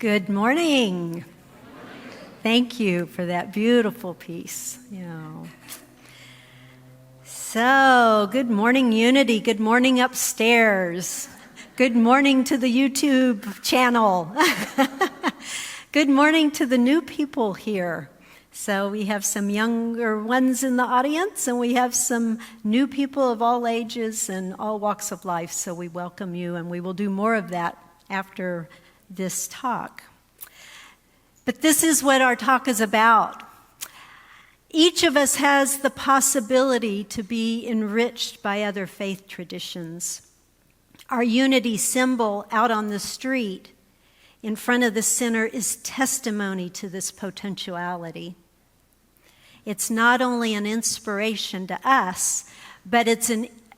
Good morning. Thank you for that beautiful piece. So, good morning, Unity. Good morning upstairs. Good morning to the YouTube channel. Good morning to the new people here. So we have some younger ones in the audience, and we have some new people of all ages and all walks of life. So we welcome you, and we will do more of that after this talk. But this is what our talk is about. Each of us has the possibility to be enriched by other faith traditions. Our unity symbol out on the street in front of the center is testimony to this potentiality. It's not only an inspiration to us, but it's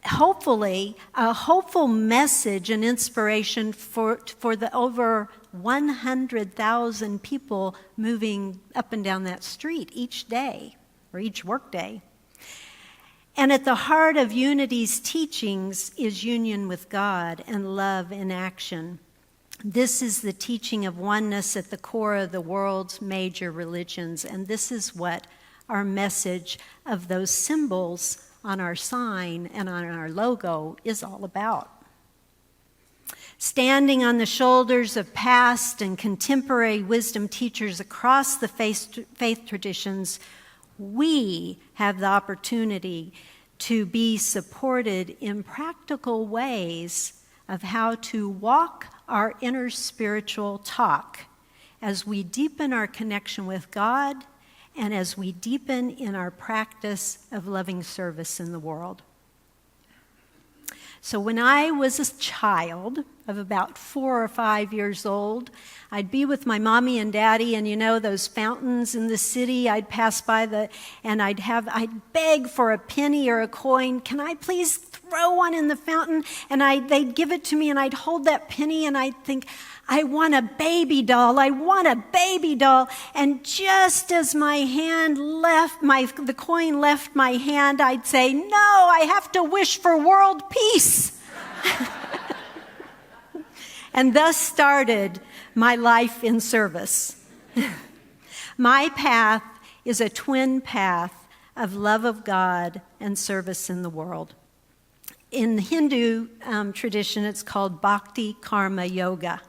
hopefully a hopeful message and inspiration for the over 100,000 people moving up and down that street each day or each workday. And at the heart of Unity's teachings is union with God and love in action. This is the teaching of oneness at the core of the world's major religions, and this is what our message of those symbols on our sign and on our logo is all about. Standing on the shoulders of past and contemporary wisdom teachers across the faith traditions, we have the opportunity to be supported in practical ways of how to walk our inner spiritual talk as we deepen our connection with God and as we deepen in our practice of loving service in the world. So when I was a child of about 4 or 5 years old, I'd be with my mommy and daddy, and those fountains in the city, I'd pass by and I'd beg for a penny or a coin. Can I please throw one in the fountain? And they'd give it to me, and I'd hold that penny, and I'd think, I want a baby doll. I want a baby doll. And just as my hand the coin left my hand, I'd say, no, I have to wish for world peace. And thus started my life in service. My path is a twin path of love of God and service in the world. In the Hindu tradition, it's called Bhakti Karma Yoga.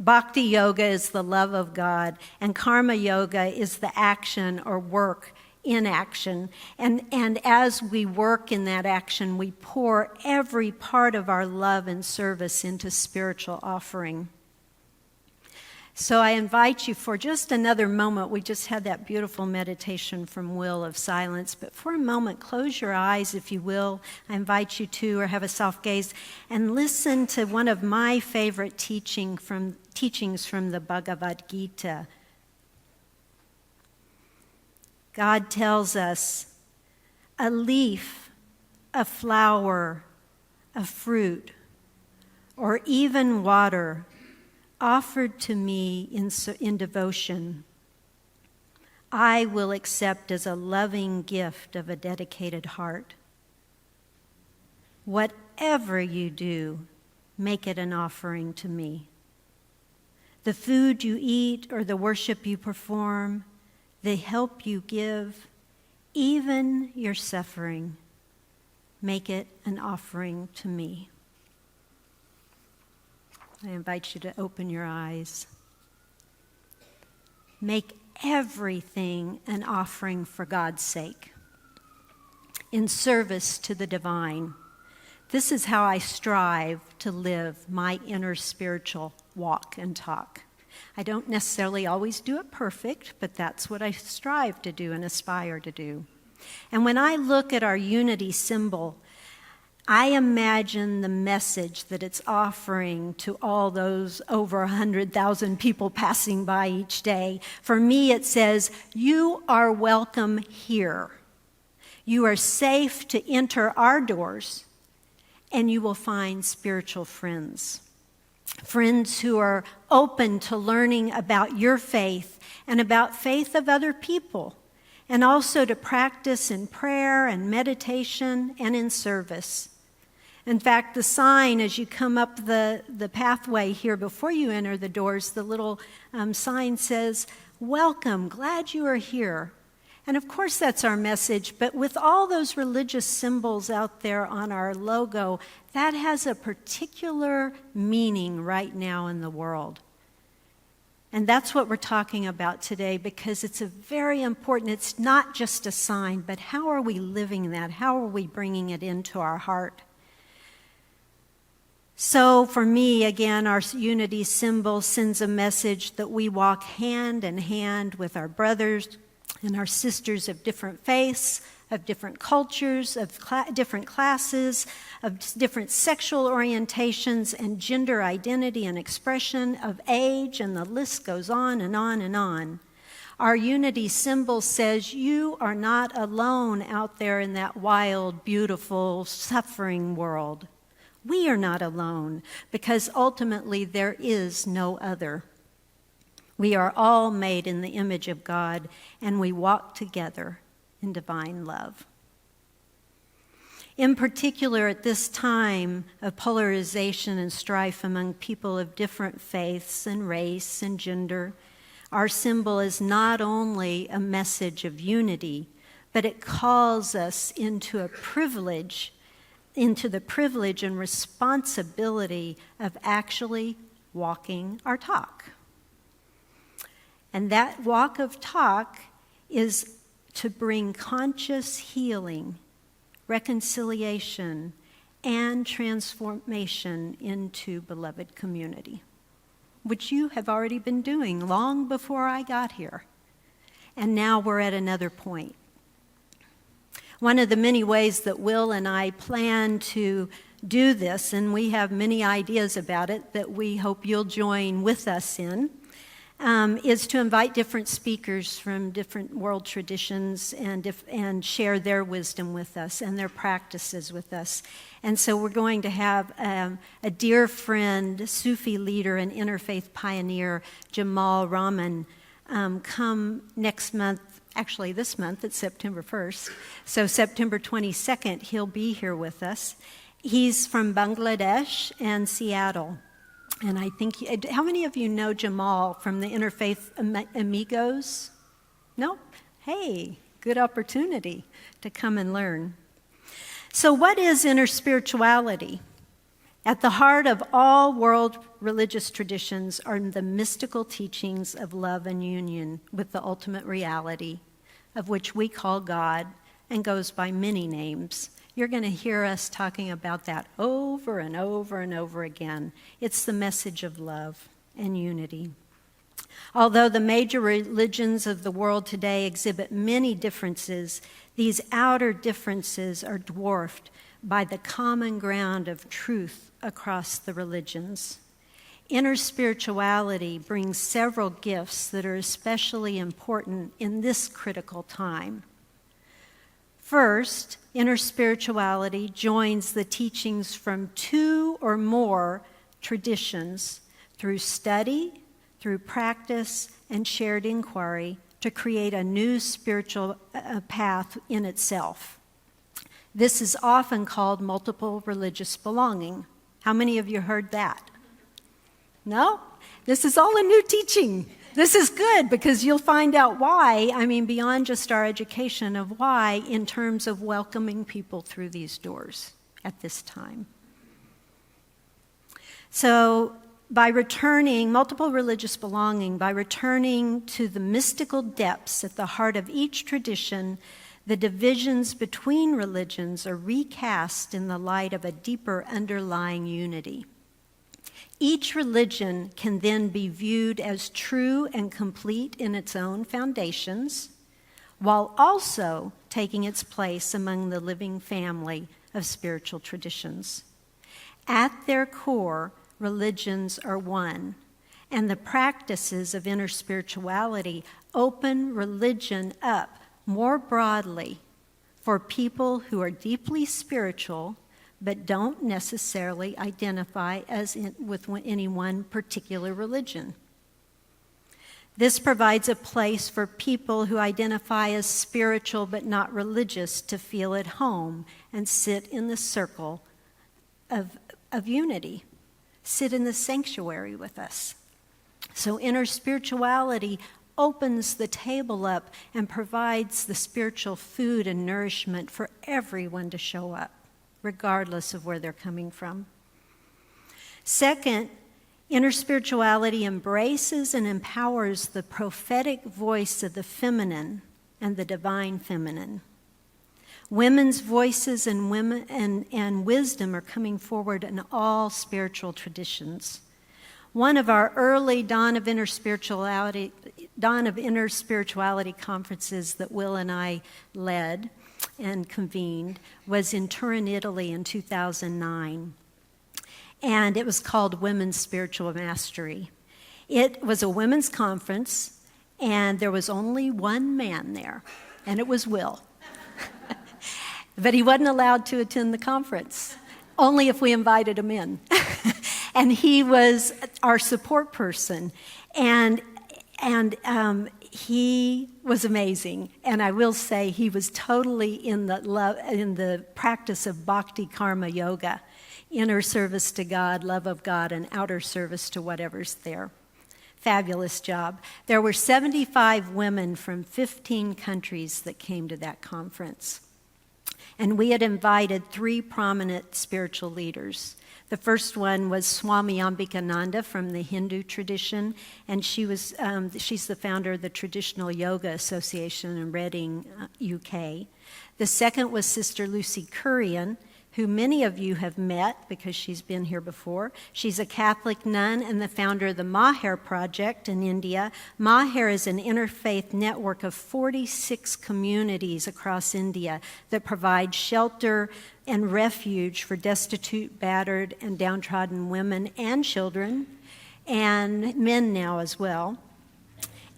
Bhakti Yoga is the love of God, and Karma Yoga is the action or work in action. And as we work in that action, we pour every part of our love and service into spiritual offering. So I invite you for just another moment. We just had that beautiful meditation from Will of silence, but for a moment, close your eyes, if you will. I invite you to, or have a soft gaze, and listen to one of my favorite teachings from the Bhagavad Gita. God tells us, a leaf, a flower, a fruit, or even water offered to me in devotion, I will accept as a loving gift of a dedicated heart. Whatever you do, make it an offering to me. The food you eat or the worship you perform, the help you give, even your suffering, make it an offering to me. I invite you to open your eyes. Make everything an offering for God's sake, in service to the divine. This is how I strive to live my inner spiritual walk and talk. I don't necessarily always do it perfect, but that's what I strive to do and aspire to do. And when I look at our unity symbol, I imagine the message that it's offering to all those over 100,000 people passing by each day. For me, it says, you are welcome here. You are safe to enter our doors, and you will find spiritual friends. Friends who are open to learning about your faith and about faith of other people, and also to practice in prayer and meditation and in service. In fact, the sign as you come up the pathway here before you enter the doors, the little sign says, "Welcome, glad you are here." And of course that's our message, but with all those religious symbols out there on our logo, that has a particular meaning right now in the world. And that's what we're talking about today, because it's a very important, it's not just a sign, but how are we living that? How are we bringing it into our heart? So for me, again, our unity symbol sends a message that we walk hand in hand with our brothers and our sisters of different faiths, of different cultures, of different classes, of different sexual orientations and gender identity and expression, of age, and the list goes on and on and on. Our unity symbol says you are not alone out there in that wild, beautiful, suffering world. We are not alone, because ultimately there is no other. We are all made in the image of God, and we walk together in divine love. In particular, at this time of polarization and strife among people of different faiths and race and gender, our symbol is not only a message of unity, but it calls us into the privilege and responsibility of actually walking our talk. And that walk of talk is to bring conscious healing, reconciliation, and transformation into beloved community, which you have already been doing long before I got here. And now we're at another point. One of the many ways that Will and I plan to do this, and we have many ideas about it that we hope you'll join with us in, is to invite different speakers from different world traditions and share their wisdom with us and their practices with us. And so we're going to have a dear friend, Sufi leader and interfaith pioneer, Jamal Rahman, come next month. Actually, this month, it's September 1st. So September 22nd, he'll be here with us. He's from Bangladesh and Seattle. And I think, how many of you know Jamal from the Interfaith Amigos? No? Hey, good opportunity to come and learn. So what is InterSpirituality? At the heart of all world religious traditions are the mystical teachings of love and union with the ultimate reality, of which we call God and goes by many names. You're going to hear us talking about that over and over and over again. It's the message of love and unity. Although the major religions of the world today exhibit many differences, these outer differences are dwarfed by the common ground of truth across the religions. InterSpirituality brings several gifts that are especially important in this critical time. First, InterSpirituality joins the teachings from two or more traditions through study, through practice, and shared inquiry to create a new spiritual path in itself. This is often called multiple religious belonging. How many of you heard that? No? This is all a new teaching. This is good because you'll find out why, beyond just our education of why, in terms of welcoming people through these doors at this time. So, by returning, multiple religious belonging, by returning to the mystical depths at the heart of each tradition, the divisions between religions are recast in the light of a deeper underlying unity. Each religion can then be viewed as true and complete in its own foundations, while also taking its place among the living family of spiritual traditions. At their core, religions are one, and the practices of InterSpirituality open religion up more broadly for people who are deeply spiritual but don't necessarily identify with any one particular religion. This provides a place for people who identify as spiritual but not religious to feel at home and sit in the circle of unity. Sit in the sanctuary with us. So InterSpirituality opens the table up and provides the spiritual food and nourishment for everyone to show up, regardless of where they're coming from. Second, InterSpirituality embraces and empowers the prophetic voice of the feminine and the divine feminine. Women's voices and wisdom are coming forward in all spiritual traditions. One of our early Dawn of InterSpirituality conferences that Will and I led and convened was in Turin, Italy in 2009. And it was called Women's Spiritual Mastery. It was a women's conference, and there was only one man there, and it was Will. But he wasn't allowed to attend the conference, only if we invited him in. And he was our support person, and he was amazing. And I will say he was totally in the practice of bhakti karma yoga, inner service to God, love of God, and outer service to whatever's there. Fabulous job. There were 75 women from 15 countries that came to that conference. And we had invited 3 prominent spiritual leaders. The first one was Swami Ambikananda from the Hindu tradition, and she's the founder of the Traditional Yoga Association in Reading, UK. The second was Sister Lucy Kurian, who many of you have met because she's been here before. She's a Catholic nun and the founder of the Maher Project in India. Maher is an interfaith network of 46 communities across India that provide shelter and refuge for destitute, battered, and downtrodden women and children, and men now as well.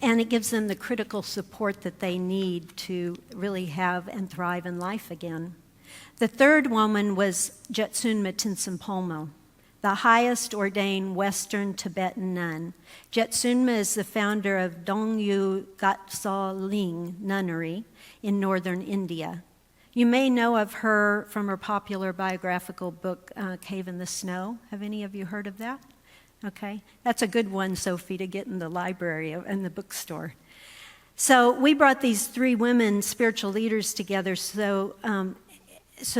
And it gives them the critical support that they need to really have and thrive in life again. The third woman was Jetsunma Tenzin, the highest ordained Western Tibetan nun. Jetsunma is the founder of Dongyu Gatsal Ling Nunnery in northern India. You may know of her from her popular biographical book, Cave in the Snow. Have any of you heard of that? Okay. That's a good one, Sophie, to get in the library and the bookstore. So we brought these 3 women spiritual leaders together so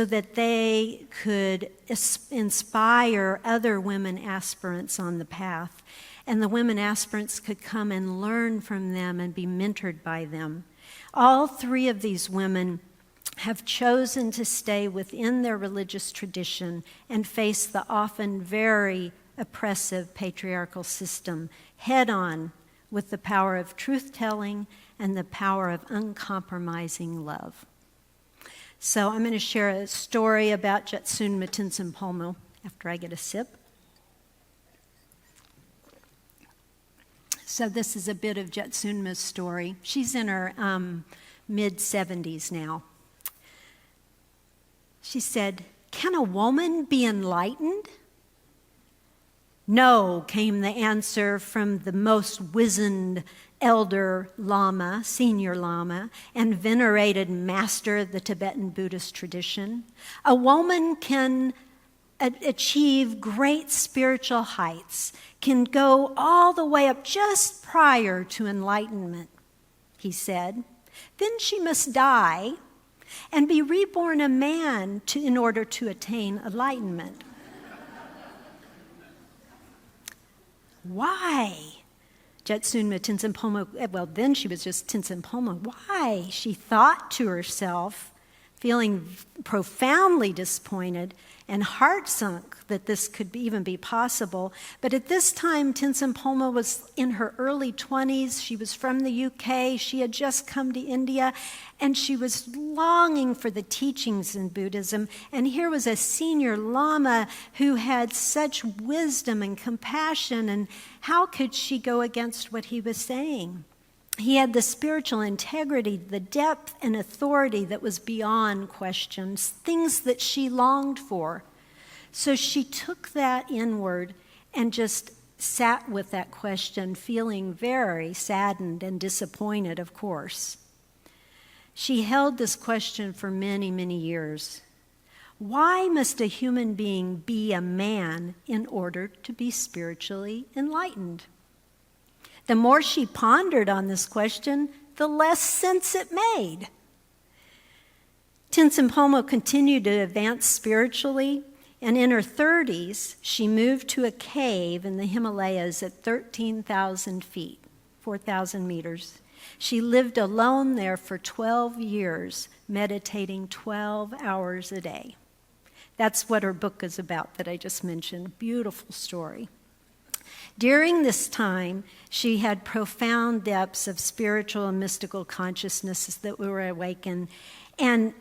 that they could inspire other women aspirants on the path. And the women aspirants could come and learn from them and be mentored by them. All 3 of these women have chosen to stay within their religious tradition and face the often very oppressive patriarchal system head on with the power of truth-telling and the power of uncompromising love. So I'm going to share a story about Jetsunma Tenzin after I get a sip. So this is a bit of Jetsunma's story. She's in her mid-70s now. She said, "Can a woman be enlightened?" "No," came the answer from the most wizened elder Lama, senior Lama, and venerated master of the Tibetan Buddhist tradition. "A woman can achieve great spiritual heights, can go all the way up just prior to enlightenment," he said. "Then she must die and be reborn a man in order to attain enlightenment." Why? Jetsunma Tenzin, well, then she was just Tenzin. Why? She thought to herself, feeling profoundly disappointed and heart-sunk that this could even be possible. But at this time, Tenzin was in her early 20s. She was from the UK. She had just come to India, and she was longing for the teachings in Buddhism. And here was a senior Lama who had such wisdom and compassion, and how could she go against what he was saying? He had the spiritual integrity, the depth and authority that was beyond questions, things that she longed for. So she took that inward and just sat with that question, feeling very saddened and disappointed, of course. She held this question for many, many years. Why must a human being be a man in order to be spiritually enlightened? The more she pondered on this question, the less sense it made. Tenzin Palmo continued to advance spiritually, and in her 30s, she moved to a cave in the Himalayas at 13,000 feet, 4,000 meters. She lived alone there for 12 years, meditating 12 hours a day. That's what her book is about that I just mentioned. Beautiful story. During this time, she had profound depths of spiritual and mystical consciousness that were awakened, and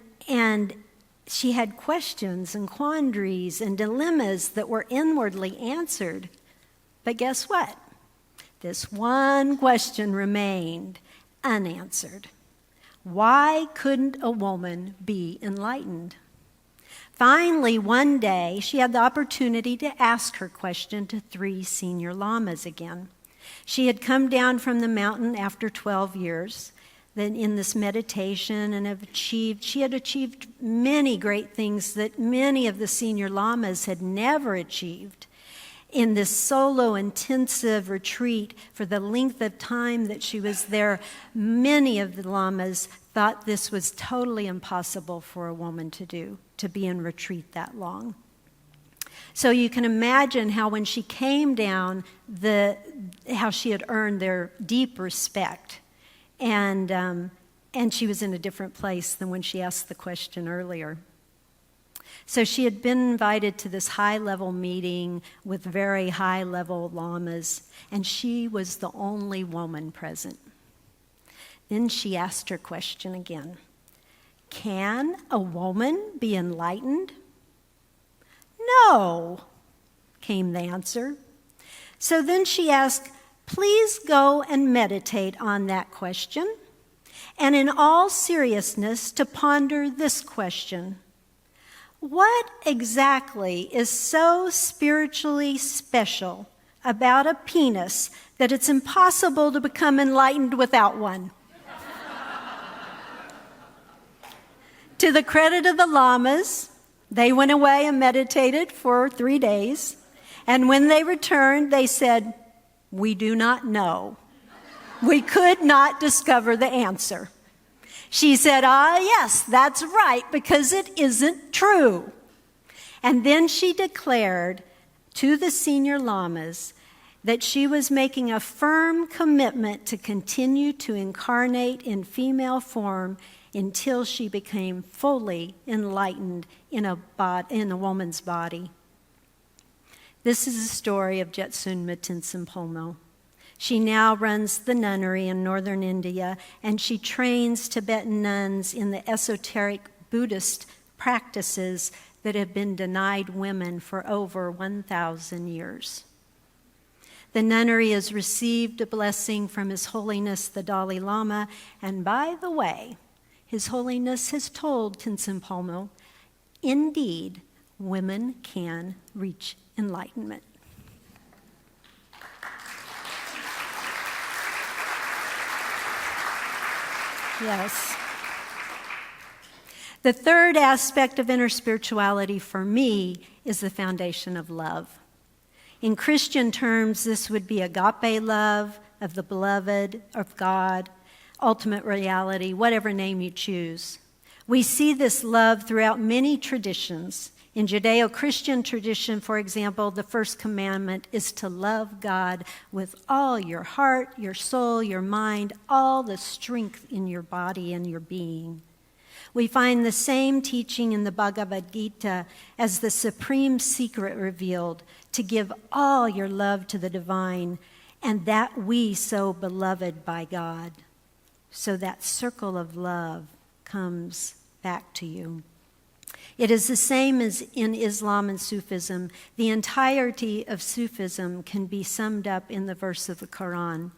she had questions and quandaries and dilemmas that were inwardly answered. But guess what? This one question remained unanswered. Why couldn't a woman be enlightened? Finally, one day, she had the opportunity to ask her question to 3 senior lamas again. She had come down from the mountain after 12 years then in this meditation and she had achieved many great things that many of the senior lamas had never achieved. In this solo intensive retreat, for the length of time that she was there, many of the lamas thought this was totally impossible for a woman to do, to be in retreat that long. So you can imagine how when she came down, how she had earned their deep respect. And she was in a different place than when she asked the question earlier. So she had been invited to this high-level meeting with very high-level lamas, and she was the only woman present. Then she asked her question again. Can a woman be enlightened? No, came the answer. So then she asked, please go and meditate on that question, and in all seriousness to ponder this question. What exactly is so spiritually special about a penis that it's impossible to become enlightened without one? To the credit of the lamas, they went away and meditated for 3 days, and when they returned, they said, we do not know. We could not discover the answer. She said, yes, that's right, because it isn't true. And then she declared to the senior lamas that she was making a firm commitment to continue to incarnate in female form until she became fully enlightened in a woman's body. This is the story of Jetsunma Tenzin Palmo. She now runs the nunnery in northern India, and she trains Tibetan nuns in the esoteric Buddhist practices that have been denied women for over 1,000 years. The nunnery has received a blessing from His Holiness the Dalai Lama, and by the way, His Holiness has told Tenzin Palmo, indeed, women can reach enlightenment. Yes. The third aspect of InterSpirituality for me is the foundation of love. In Christian terms, this would be agape love of the beloved, of God, ultimate reality, whatever name you choose. We see this love throughout many traditions. In Judeo-Christian tradition, for example, the first commandment is to love God with all your heart, your soul, your mind, all the strength in your body and your being. We find the same teaching in the Bhagavad Gita as the supreme secret revealed, to give all your love to the divine, and that we so beloved by God. So that circle of love comes back to you. It is the same as in Islam and Sufism. The entirety of Sufism can be summed up in the verse of the Quran.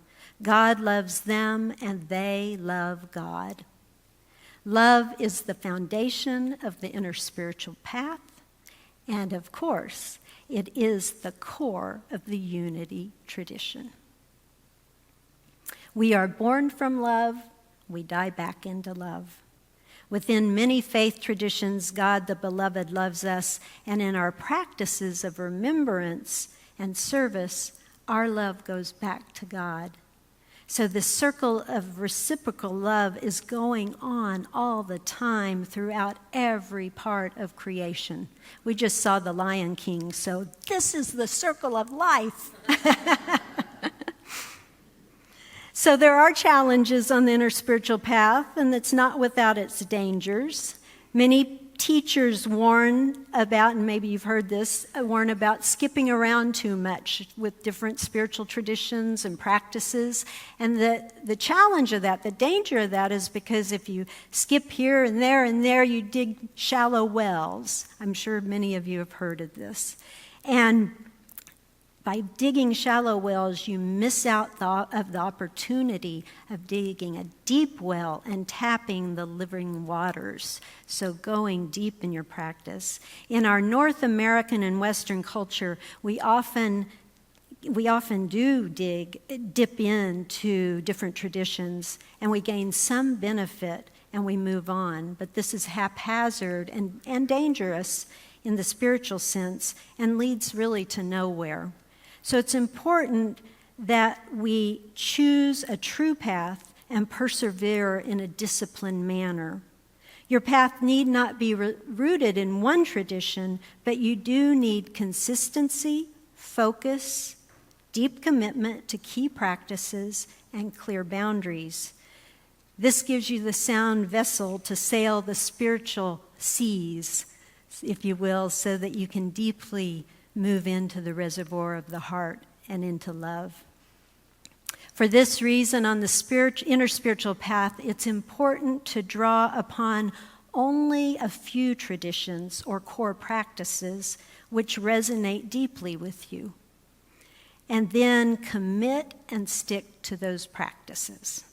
God loves them and they love God. Love is the foundation of the InterSpiritual path, and of course, it is the core of the unity tradition. We are born from love, we die back into love. Within many faith traditions, God the Beloved loves us, and in our practices of remembrance and service, our love goes back to God. So this circle of reciprocal love is going on all the time throughout every part of creation. We just saw The Lion King, so this is the circle of life. So there are challenges on the InterSpiritual path, and it's not without its dangers. Many teachers warn about, and maybe you've heard this, warn about skipping around too much with different spiritual traditions and practices. And the challenge of that, the danger of that, is because if you skip here and there, you dig shallow wells. I'm sure many of you have heard of this. And by digging shallow wells, you miss out of the opportunity of digging a deep well and tapping the living waters. So going deep in your practice. In our North American and Western culture, we often do dip into different traditions, and we gain some benefit and we move on. But this is haphazard and dangerous in the spiritual sense and leads really to nowhere. So it's important that we choose a true path and persevere in a disciplined manner. Your path need not be rooted in one tradition, but you do need consistency, focus, deep commitment to key practices, and clear boundaries. This gives you the sound vessel to sail the spiritual seas, if you will, so that you can deeply move into the reservoir of the heart and into love. For this reason, on the InterSpiritual path, it's important to draw upon only a few traditions or core practices which resonate deeply with you, and then commit and stick to those practices.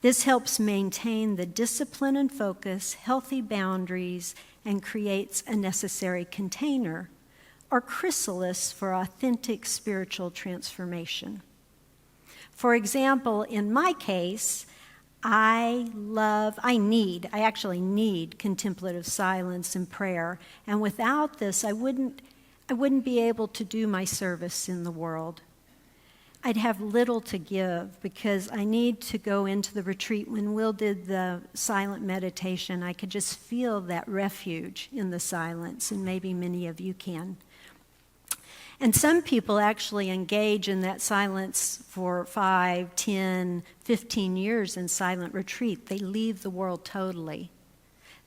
This helps maintain the discipline and focus, healthy boundaries, and creates a necessary container or chrysalis for authentic spiritual transformation. For example, in my case, I actually need contemplative silence and prayer, and without this, I wouldn't be able to do my service in the world. I'd have little to give because I need to go into the retreat. When Will did the silent meditation, I could just feel that refuge in the silence, and maybe many of you can. And some people actually engage in that silence for 5, 10, 15 years in silent retreat. They leave the world totally.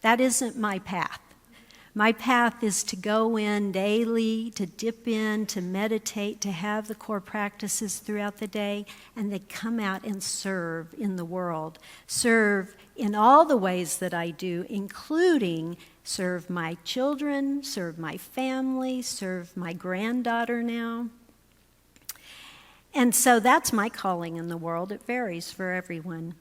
That isn't my path. My path is to go in daily, to dip in, to meditate, to have the core practices throughout the day, and they come out and serve in the world. Serve in all the ways that I do, including serve my children, serve my family, serve my granddaughter now. And so that's my calling in the world. It varies for everyone.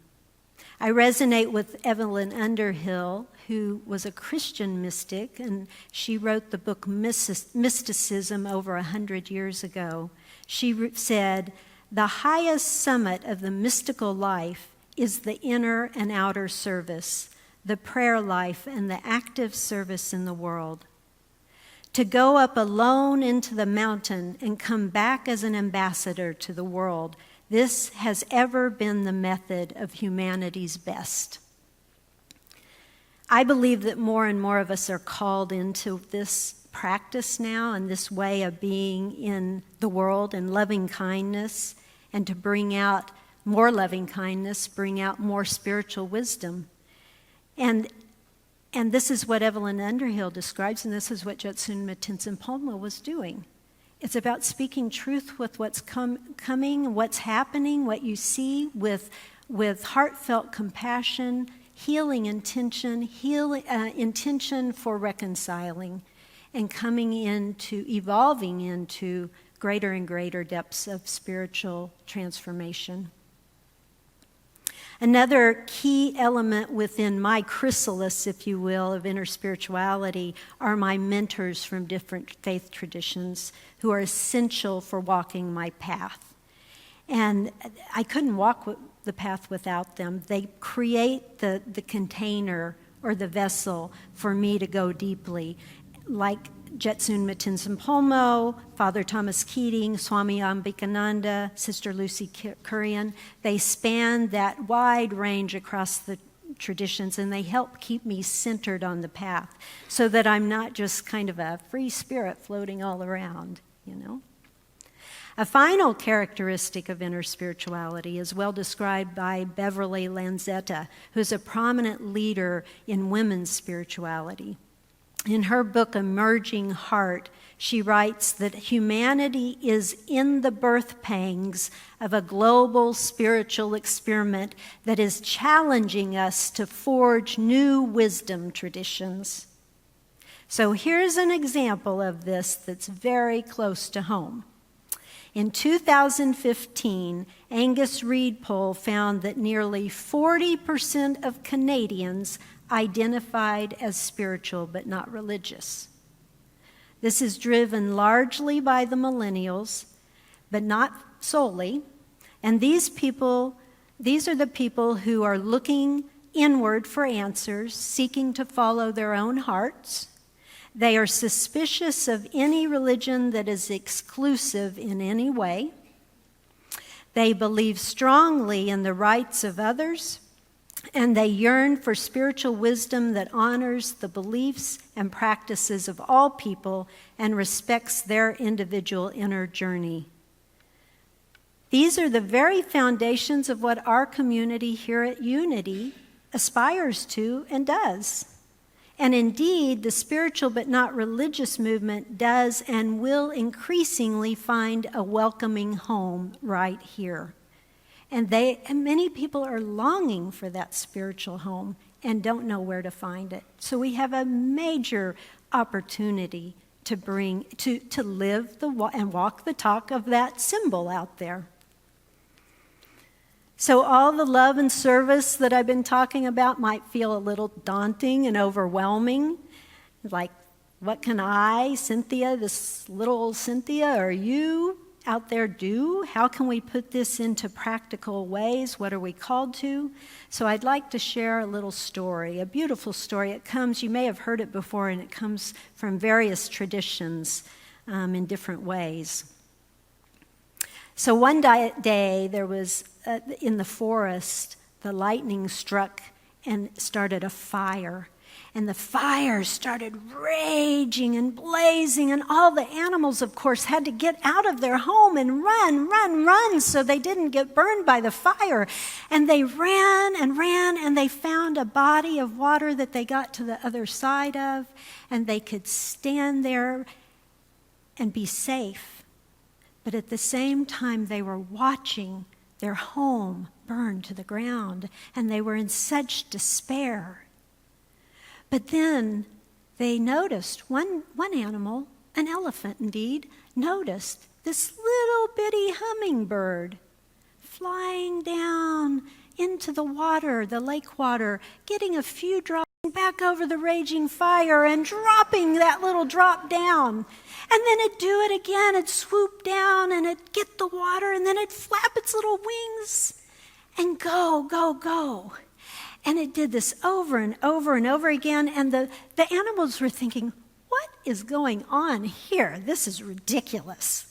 I resonate with Evelyn Underhill, who was a Christian mystic, and she wrote the book Mysticism over 100 years ago. She said, "The highest summit of the mystical life is the inner and outer service, the prayer life, and the active service in the world. To go up alone into the mountain and come back as an ambassador to the world, this has ever been the method of humanity's best." I believe that more and more of us are called into this practice now and this way of being in the world and loving kindness, and to bring out more loving kindness, bring out more spiritual wisdom. And this is what Evelyn Underhill describes, and this is what Jetsun Tenzin Palmo was doing. It's about speaking truth with what's coming, what's happening, what you see with heartfelt compassion, healing intention, intention for reconciling, and evolving into greater and greater depths of spiritual transformation. Another key element within my chrysalis, if you will, of InterSpirituality are my mentors from different faith traditions who are essential for walking my path. And I couldn't walk the path without them. They create the container or the vessel for me to go deeply, like Jetsun Matinsampolmo, Father Thomas Keating, Swami Ambikananda, Sister Lucy Kurian. They span that wide range across the traditions, and they help keep me centered on the path so that I'm not just kind of a free spirit floating all around, you know. A final characteristic of inner spirituality is well described by Beverly Lanzetta, who's a prominent leader in women's spirituality. In her book, Emerging Heart, she writes that humanity is in the birth pangs of a global spiritual experiment that is challenging us to forge new wisdom traditions. So here's an example of this that's very close to home. In 2015, Angus Reid poll found that nearly 40% of Canadians identified as spiritual but not religious. This is driven largely by the millennials, but not solely. And these are the people who are looking inward for answers, seeking to follow their own hearts. They are suspicious of any religion that is exclusive in any way. They believe strongly in the rights of others, and they yearn for spiritual wisdom that honors the beliefs and practices of all people and respects their individual inner journey. These are the very foundations of what our community here at Unity aspires to and does. And indeed, the spiritual but not religious movement does and will increasingly find a welcoming home right here. And many people are longing for that spiritual home and don't know where to find it. So we have a major opportunity to live and walk the talk of that symbol out there. So all the love and service that I've been talking about might feel a little daunting and overwhelming. Like, what can I, Cynthia, this little old Cynthia, or you out there do? How can we put this into practical ways? What are we called to? So I'd like to share a little story, a beautiful story. It comes, you may have heard it before, and it comes from various traditions in different ways. So one day there was, in the forest, the lightning struck and started a fire. And the fire started raging and blazing, and all the animals, of course, had to get out of their home and run, so they didn't get burned by the fire. And they ran, and they found a body of water that they got to the other side of, and they could stand there and be safe. But at the same time, they were watching their home burn to the ground, and they were in such despair. But then they noticed, one animal, an elephant indeed, noticed this little bitty hummingbird flying down into the water, the lake water, getting a few drops back over the raging fire and dropping that little drop down. And then it'd do it again. It'd swoop down and it'd get the water, and then it'd flap its little wings and go. And it did this over and over and over again. And the animals were thinking, what is going on here? This is ridiculous.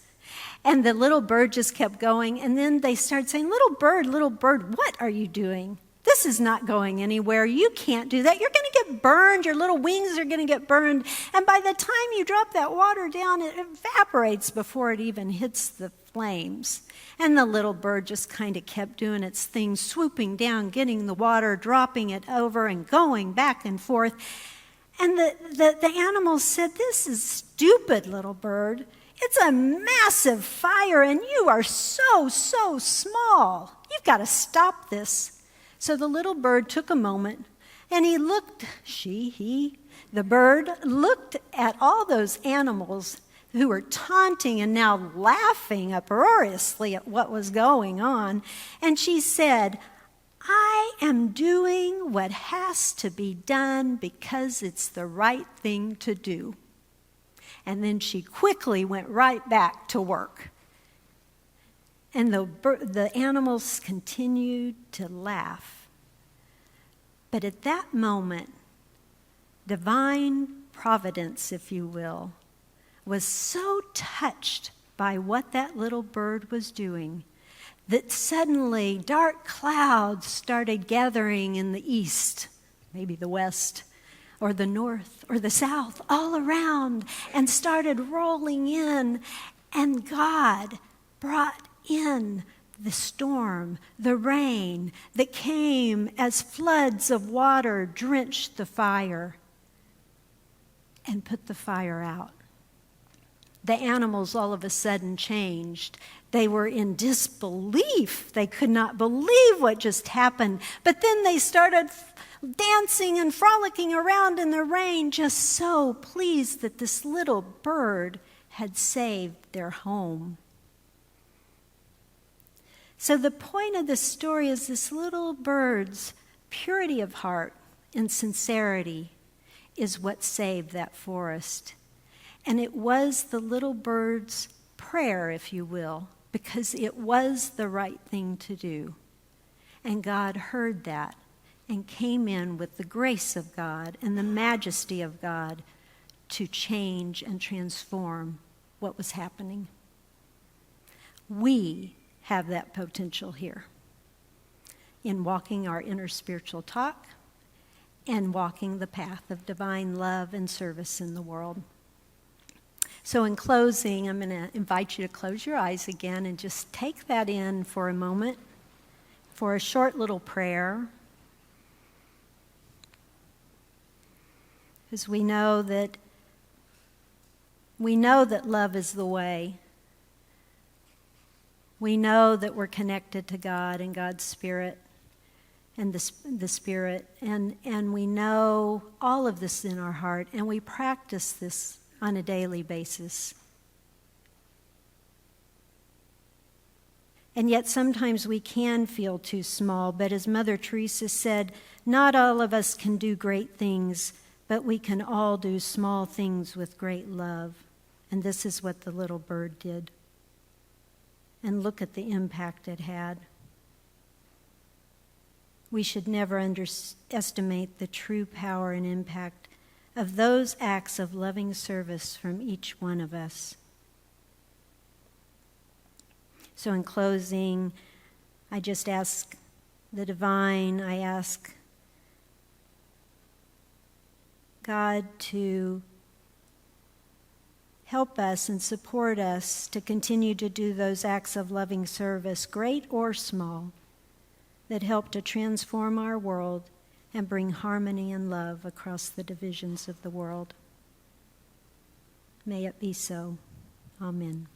And the little bird just kept going. And then they started saying, little bird, what are you doing? This is not going anywhere. You can't do that. You're going to get burned. Your little wings are going to get burned. And by the time you drop that water down, it evaporates before it even hits the flames. And the little bird just kind of kept doing its thing, swooping down, getting the water, dropping it over, and going back and forth. And the animals said, this is stupid, little bird. It's a massive fire, and you are so small. You've got to stop this. So the little bird took a moment, and the bird looked at all those animals who were taunting and now laughing uproariously at what was going on. And she said, I am doing what has to be done because it's the right thing to do. And then she quickly went right back to work. And the animals continued to laugh. But at that moment, divine providence, if you will, was so touched by what that little bird was doing that suddenly dark clouds started gathering in the east, maybe the west, or the north, or the south, all around, and started rolling in. And God brought in the storm, the rain that came as floods of water drenched the fire and put the fire out. The animals all of a sudden changed. They were in disbelief. They could not believe what just happened. But then they started dancing and frolicking around in the rain, just so pleased that this little bird had saved their home. So the point of the story is this little bird's purity of heart and sincerity is what saved that forest. And it was the little bird's prayer, if you will, because it was the right thing to do. And God heard that and came in with the grace of God and the majesty of God to change and transform what was happening. We have that potential here in walking our inner spiritual talk and walking the path of divine love and service in the world. So in closing, I'm going to invite you to close your eyes again and just take that in for a moment for a short little prayer. Because we know that love is the way. We know that we're connected to God and God's Spirit and the Spirit. And we know all of this in our heart, and we practice this on a daily basis. And yet sometimes we can feel too small, but as Mother Teresa said, not all of us can do great things, but we can all do small things with great love. And this is what the little bird did. And look at the impact it had. We should never underestimate the true power and impact of those acts of loving service from each one of us. So in closing, I just ask the divine, I ask God to help us and support us to continue to do those acts of loving service, great or small, that help to transform our world and bring harmony and love across the divisions of the world. May it be so. Amen.